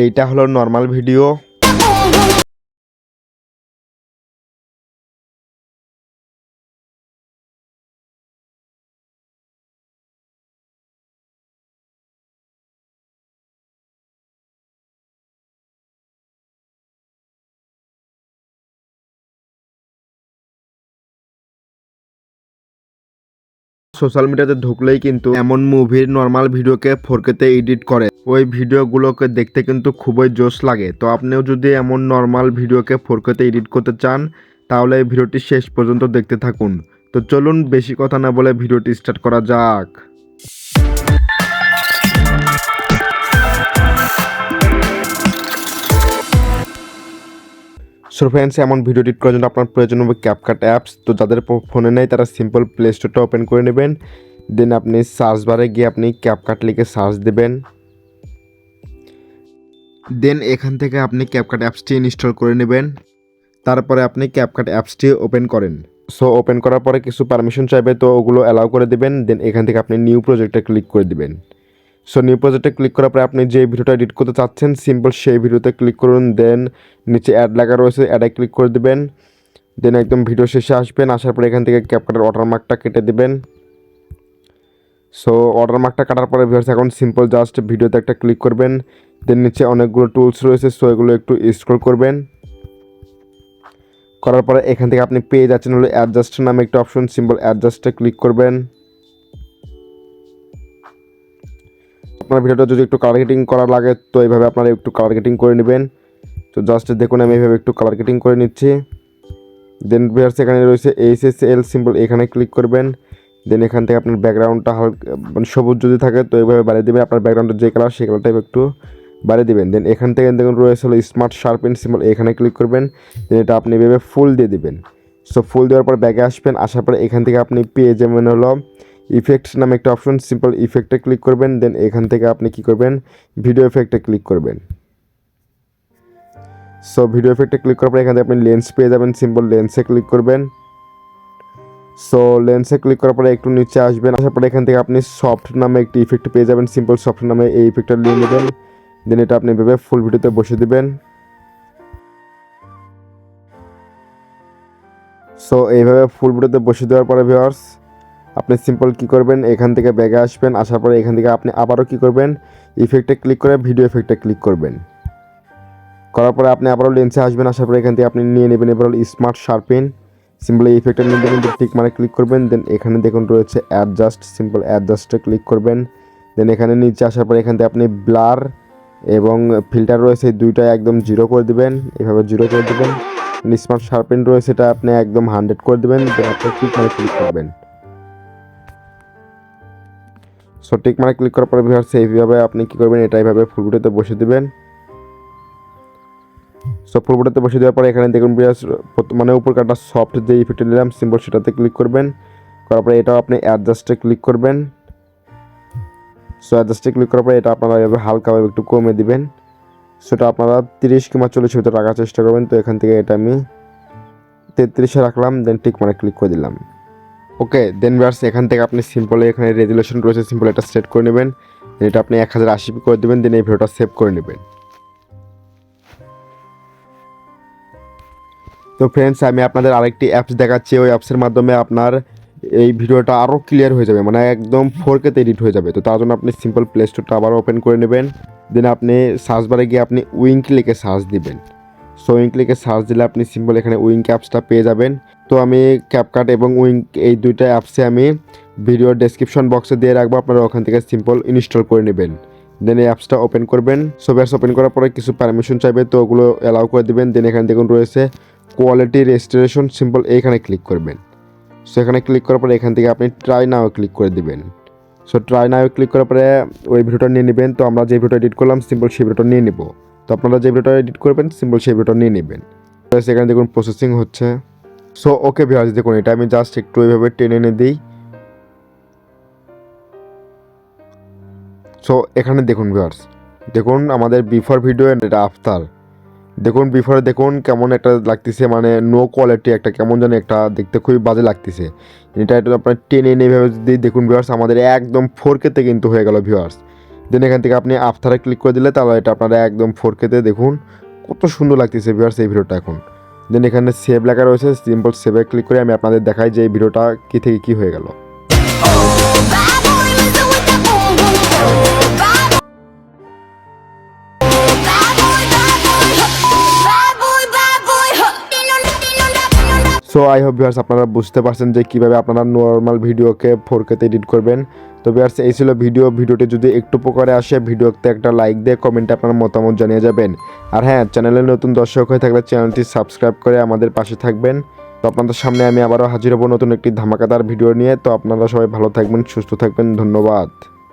এইটা হলো normal video. Social মিডিয়াতে ঢুকলেই কিন্তু এমন মুভির নর্মাল ভিডিওকে 4K-তে এডিট করে, ওই ভিডিওগুলোকে দেখতে কিন্তু খুবই জোশ লাগে। তো আপনিও যদি এমন নর্মাল ভিডিওকে 4K-তে এডিট করতে চান তাহলে এই ভিডিওটি শেষ পর্যন্ত দেখতে থাকুন। তো চলুন বেশি কথা না বলে ভিডিওটি স্টার্ট করা যাক। সো ফ্রেন্ডস, এমন ভিডিও এডিট করার জন্য আপনার প্রয়োজন হবে ক্যাপকাট অ্যাপস। তো যাদের ফোনে নেই তারা সিম্পল প্লে স্টোরটা ওপেন করে নেবেন। দেন আপনি সার্চ বারে গিয়ে আপনি ক্যাপকাট লিখে সার্চ দেবেন। দেন এখান থেকে আপনি ক্যাপকাট অ্যাপসটি ইনস্টল করে নেবেন। তারপরে আপনি ক্যাপকাট অ্যাপসটি ওপেন করেন। সো ওপেন করার পরে কিছু পারমিশন চাইবে, তো ওগুলো অ্যালাউ করে দেবেন। দেন এখান থেকে আপনি নিউ প্রজেক্টে ক্লিক করে দিবেন। সো নিউ প্রজেক্টে ক্লিক করার পরে আপনি যে ভিডিওটা এডিট করতে চাচ্ছেন সিম্পল সেই ভিডিওতে ক্লিক করুন। দেন নিচে অ্যাড লেখা রয়েছে, অ্যাডে ক্লিক করে দিবেন। দেন একদম ভিডিও শেষে আসবেন, আসার পরে এখান থেকে ক্যাপকাটের ওয়াটারমার্কটা কেটে দিবেন। সো ওয়াটারমার্কটা কাটার পরে ভিউয়ার্স এখন সিম্পল জাস্ট ভিডিওতে একটা ক্লিক করবেন। দেন নিচে অনেকগুলো টুলস রয়েছে, সো এগুলো একটু স্ক্রল করবেন। করার পরে এখান থেকে আপনি পেয়ে যাচ্ছেন হলো অ্যাডজাস্ট নামে একটা অপশন, সিম্পল অ্যাডজাস্টে ক্লিক করবেন। আপনার ভিডিওটা যদি একটু কালার গ্রেডিং করা লাগে তো এইভাবে আপনারা একটু কালার গ্রেডিং করে নেবেন। তো জাস্ট দেখুন আমি এইভাবে একটু কালার গ্রেডিং করে নিচ্ছি। দেন ভিউয়ার্স এখানে রয়েছে SSL সিম্বল, এখানে ক্লিক করবেন। দেন এখান থেকে আপনার ব্যাকগ্রাউন্ডটা হালকা মানে সবুজ যদি থাকে তো এইভাবে বাড়িয়ে দেবেন। আপনার ব্যাকগ্রাউন্ডের যে কালার সেই কালারটা একটু বাড়িয়ে দেবেন। দেন এখান থেকে দেখুন রয়েছে হলো স্মার্ট শার্পেন সিম্বল, এখানে ক্লিক করবেন। দেন এটা আপনি এভাবে ফুল দিয়ে দিবেন। সো ফুল দেওয়ার পর ব্যাগে আসবেন, আসার পরে এখান থেকে আপনি পেয়ে যাবেন হলো ইফেক্টস নামে একটা অপশন, সিম্পল ইফেক্টে ক্লিক করবেন। দেন এখান থেকে আপনি কি করবেন, ভিডিও এফেক্টে ক্লিক করবেন। সো ভিডিও এফেক্টে ক্লিক করার পরে এখান থেকে আপনি লেন্স পেয়ে যাবেন, সিম্পল লেন্সে ক্লিক করবেন। সো লেন্সে ক্লিক করার পরে একটু নিচে আসবেন, আসার পরে এখান থেকে আপনি সফট নামে একটি ইফেক্ট পেয়ে যাবেন, সিম্পল সফট নামে এই ইফেক্টটা নিয়ে নেবেন। দেন এটা আপনি ভেবে ফুল ভিডিওতে বসে দিবেন। সো এইভাবে ফুল ভিডিওতে বসে দেওয়ার পরে ভিউয়ার্স আপনি সিম্পল কী করবেন, এখান থেকে ব্যাগে আসবেন, আসার পরে এখান থেকে আপনি আবারও কী করবেন, ইফেক্টে ক্লিক করে ভিডিও এফেক্টে ক্লিক করবেন। করার পরে আপনি আবারও লেন্সে আসবেন, আসার পরে এখান থেকে আপনি নিয়ে নেবেন এবার স্মার্ট শার্পেন, সিম্পল এই ইফেক্টটা নিয়ে দেখুন টিক মানে ক্লিক করবেন। দেন এখানে দেখুন রয়েছে অ্যাডজাস্ট, সিম্পল অ্যাডজাস্টে ক্লিক করবেন। দেন এখানে নিচে আসার পরে এখান থেকে আপনি ব্লার এবং ফিল্টার রয়েছে দুইটা একদম 0 করে দিবেন, এভাবে 0 করে দেবেন। স্মার্ট শার্পেন রয়েছে এটা আপনি একদম 100 করে দেবেন। দেন আপনি টিক মানে ক্লিক করবেন। সো টিক মানে ক্লিক করার পরে ভিউয়ার্স এইভাবে আপনি কী করবেন, এটা এইভাবে ফুল ভিডিওতে বসে দেবেন। সো ফুল ভিডিওতে বসে দেওয়ার পরে এখানে দেখুন ভিউয়ার্স মানে উপর কাটা সফট যে ইফেক্টটা নিলাম সিম্পল সেটাতে ক্লিক করবেন। করার পরে এটাও আপনি অ্যাডজাস্টে ক্লিক করবেন। সো অ্যাডজাস্টে ক্লিক করার পরে এটা আপনারা এভাবে হালকাভাবে একটু কমে দিবেন। সেটা আপনারা 30 কিংবা 40 ভিতরে রাখার চেষ্টা করবেন। তো এখান থেকে এটা আমি 33-এ রাখলাম, দেন টিক মানে ক্লিক করে দিলাম। ওকে, দেন ভিউয়ার্স এখান থেকে আপনি সিম্পলি এখানে রেজুলেশন রয়েছে, সিম্পল এটা সেট করে নেবেন। এটা আপনি 1080p করে দেবেন। দেন এই ভিডিওটা সেভ করে নেবেন। তো ফ্রেন্ডস আমি আপনাদের আরেকটি অ্যাপস দেখাচ্ছি, ওই অ্যাপসের মাধ্যমে আপনার এই ভিডিওটা আরও ক্লিয়ার হয়ে যাবে, মানে একদম 4K-তে এডিট হয়ে যাবে। তো তার জন্য আপনি সিম্পল প্লে স্টোরটা আবার ওপেন করে নেবেন। দেন আপনি সার্চ বারে গিয়ে আপনি উইঙ্ক লিখে সার্চ দিবেন। সো উইঙ্ক লিখে সার্চ দিলে আপনি সিম্পল এখানে উইঙ্ক অ্যাপসটা পেয়ে যাবেন। তো আমি ক্যাপকাট এবং উইঙ্ক এই দুইটা অ্যাপসে আমি ভিডিওর ডেসক্রিপশন বক্সে দিয়ে রাখবো, আপনারা ওখান থেকে সিম্পল ইনস্টল করে নেবেন। দেন এই অ্যাপসটা ওপেন করবেন। সো ব্যাস ওপেন করার পরে কিছু পারমিশন চাইবে, তো ওগুলো অ্যালাউ করে দেবেন। দেন এখানে দেখুন রয়েছে কোয়ালিটি রেস্টোরেশন, সিম্পল এইখানে ক্লিক করবেন। সো এখানে ক্লিক করার পরে এখান থেকে আপনি ট্রাই নাও ক্লিক করে দেবেন। সো ট্রাই নাও ক্লিক করার পরে ওই ভিডিওটা নিয়ে নেবেন। তো আমরা যে ভিডিওটা এডিট করলাম সিম্পল সেই ভিডিওটা নিয়ে নেব। তো আপনারা যে ভিডিওটা এডিট করবেন সিম্পল সেই ভিডিওটা নিয়ে নেবেন। এখানে দেখুন প্রসেসিং হচ্ছে। সো ওকে ভিউয়ার্স দেখুন এটা আমি জাস্ট একটু এইভাবে টেনে এনে দিই। সো এখানে দেখুন ভিউয়ার্স দেখুন আমাদের বিফোর ভিডিও এটা আফটার, দেখুন বিফোরে দেখুন কেমন একটা লাগতেছে, মানে নো কোয়ালিটি একটা কেমন জানি একটা দেখতে খুবই বাজে লাগতেছে। এটা আপনার টেনে এনে এইভাবে যদি দেখুন ভিউয়ার্স আমাদের একদম 4K-তে কিন্তু হয়ে গেল ভিউয়ার্স। দেন এখান থেকে আপনি আফটারে ক্লিক করে দিলে তাহলে এটা আপনারা একদম 4K-তে দেখুন কত সুন্দর লাগতেছে ভিউয়ার্স এই ভিডিওটা এখন। দেন এখানে সেভ লেখা রয়েছে, সিম্পল সেভে ক্লিক করে আমি আপনাদের দেখাই যে এই ভিডিওটা কী থেকে কী হয়ে গেল। সো আই হোপ ভিউয়ার্স আপনারা বুঝতে পারছেন যে কীভাবে আপনারা নর্মাল ভিডিওকে 4K-তে এডিট করবেন। তো ভিউয়ার্স এই ছিল ভিডিওটি যদি একটু উপকারে আসে ভিডিওতে একটা লাইক দিয়ে কমেন্টে আপনার মতামত জানিয়ে যাবেন। আর হ্যাঁ, চ্যানেলে নতুন দর্শক হয়ে থাকলে চ্যানেলটি সাবস্ক্রাইব করে আমাদের পাশে থাকবেন। তো আপনাদের সামনে আমি আবারও হাজির হব নতুন একটি ধামাকাদার ভিডিও নিয়ে। তো আপনারা সবাই ভালো থাকবেন, সুস্থ থাকবেন, ধন্যবাদ।